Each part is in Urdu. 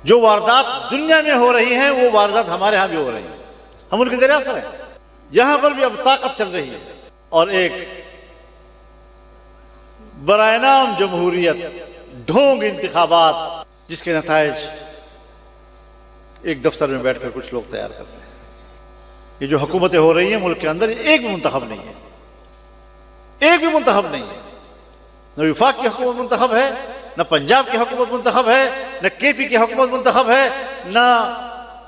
جو واردات دنیا میں ہو رہی ہیں وہ واردات ہمارے ہاں بھی ہو رہی ہیں، ہم ان کے زیر اثر ہیں۔ یہاں پر بھی اب طاقت چل رہی ہے، اور ایک برائے نام جمہوریت ڈھونگ انتخابات جس کے نتائج ایک دفتر میں بیٹھ کر کچھ لوگ تیار کرتے ہیں۔ یہ جو حکومتیں ہو رہی ہیں ملک کے اندر، ایک بھی منتخب نہیں ہے، ایک بھی منتخب نہیں ہے۔ نہ وفاق کی حکومت منتخب ہے، نہ پنجاب کی حکومت منتخب ہے، نہ کے پی کی حکومت منتخب ہے، نہ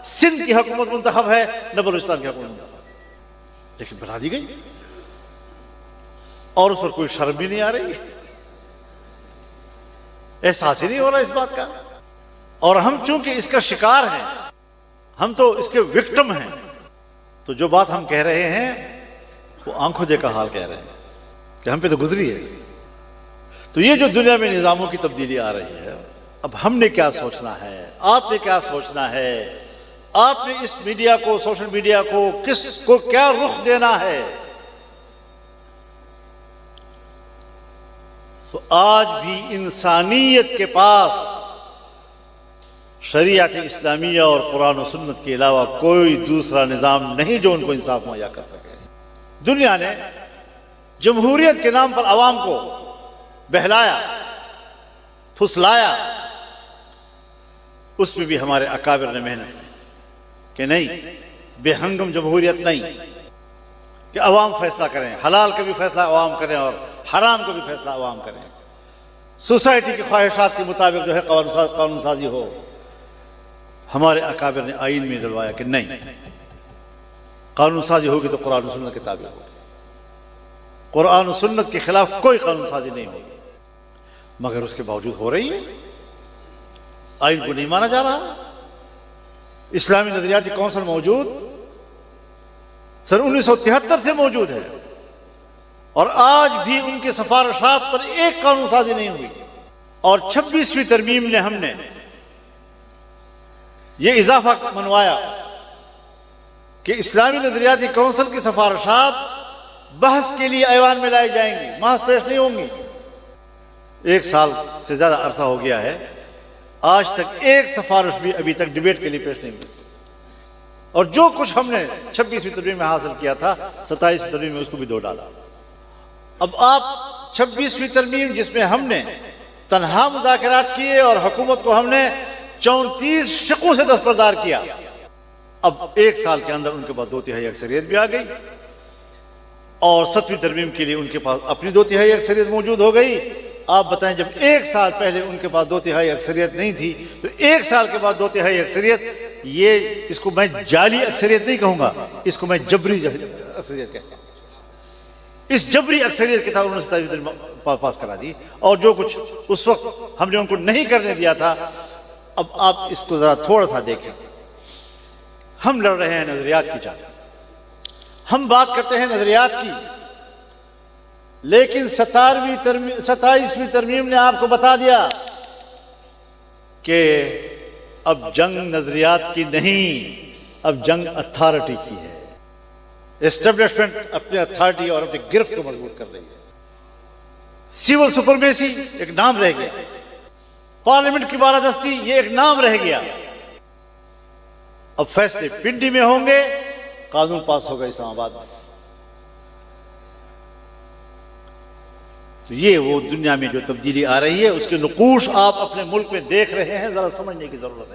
سندھ کی حکومت منتخب ہے، نہ بلوچستان کی حکومت منتخب ہے، لیکن بنا دی گئی، اور اس پر کوئی شرم بھی نہیں آ رہی، احساس ہی نہیں ہو رہا اس بات کا۔ اور ہم چونکہ اس کا شکار ہیں، ہم تو اس کے وکٹم ہیں، تو جو بات ہم کہہ رہے ہیں وہ آنکھوں دیکھا حال کہہ رہے ہیں کہ ہم پہ تو گزری ہے۔ تو یہ جو دنیا میں نظاموں کی تبدیلی آ رہی ہے، اب ہم نے کیا سوچنا ہے، آپ نے کیا سوچنا ہے، آپ نے اس میڈیا کو، سوشل میڈیا کو، کس کو کیا رخ دینا ہے۔ تو آج بھی انسانیت کے پاس شریعت اسلامیہ اور قرآن و سنت کے علاوہ کوئی دوسرا نظام نہیں جو ان کو انصاف مہیا کر سکے۔ دنیا نے جمہوریت کے نام پر عوام کو بہلایا، پھسلایا، اس میں بھی ہمارے اکابر نے محنت کی کہ نہیں، بے ہنگم جمہوریت نہیں، کہ عوام فیصلہ کریں، حلال کا بھی فیصلہ عوام کریں اور حرام کا بھی فیصلہ عوام کریں، سوسائٹی کی خواہشات کے مطابق جو ہے قانون سازی ہو۔ ہمارے اکابر نے آئین میں ڈلوایا کہ نہیں، قانون سازی ہوگی تو قرآن و سنت کے تابع ہوگی، قرآن و سنت کے خلاف کوئی قانون سازی نہیں ہوگی۔ مگر اس کے باوجود ہو رہی ہے، آئین کو نہیں مانا جا رہا۔ اسلامی نظریاتی کونسل موجود سن 1973 سے موجود ہے، اور آج بھی ان کی سفارشات پر ایک قانون سازی نہیں ہوئی، اور 26ویں ترمیم نے ہم نے یہ اضافہ منوایا کہ اسلامی نظریاتی کونسل کی سفارشات بحث کے لیے ایوان میں لائی جائیں گی، محض پیش نہیں ہوں گی۔ 1 سال سے زیادہ عرصہ ہو گیا ہے، آج تک ایک سفارش بھی ابھی تک ڈیبیٹ کے لیے پیش نہیں ہوئی، اور جو کچھ ہم نے 26ویں ترمیم میں حاصل کیا تھا 27ویں ترمیم میں اس کو بھی دو ڈالا۔ اب آپ 26ویں ترمیم جس میں ہم نے تنہا مذاکرات کیے اور حکومت کو ہم نے 34 شقوں سے دستبردار کیا، اب 1 سال کے اندر ان کے پاس 2/3 اکثریت بھی آ گئی، اور 7ویں ترمیم کے لیے ان کے پاس اپنی 2/3 اکثریت موجود ہو گئی۔ آپ بتائیں، جب 1 سال پہلے ان کے پاس 2/3 اکثریت نہیں تھی، تو 1 سال کے بعد 2/3 اکثریت، یہ اس کو میں جعلی اکثریت نہیں کہوں گا، اس کو میں جبری اکثریت کہتا ہوں۔ اس جبری اکثریت کے تحت انہوں نے 27ویں ترمیم پاس کرا دی، اور جو کچھ اس وقت ہم نے ان کو نہیں کرنے دیا تھا، اب آپ اس کو ذرا تھوڑا سا دیکھیں۔ ہم لڑ رہے ہیں نظریات کی جنگ، ہم بات کرتے ہیں نظریات کی، لیکن 27ویں ترمیم نے آپ کو بتا دیا کہ اب جنگ نظریات کی نہیں، اب جنگ اتھارٹی کی ہے۔ اسٹیبلشمنٹ اپنے اتھارٹی اور اپنی گرفت کو مضبوط کر رہی ہے۔ سول سپرمیسی ایک نام رہ گیا، پارلیمنٹ کی بالادستی یہ ایک نام رہ گیا۔ اب فیصلے پنڈی میں ہوں گے، قانون پاس ہوگا اسلام آباد میں۔ تو یہ وہ دنیا میں جو تبدیلی آ رہی ہے، اس کے نقوش آپ اپنے ملک میں دیکھ رہے ہیں، ذرا سمجھنے کی ضرورت ہے۔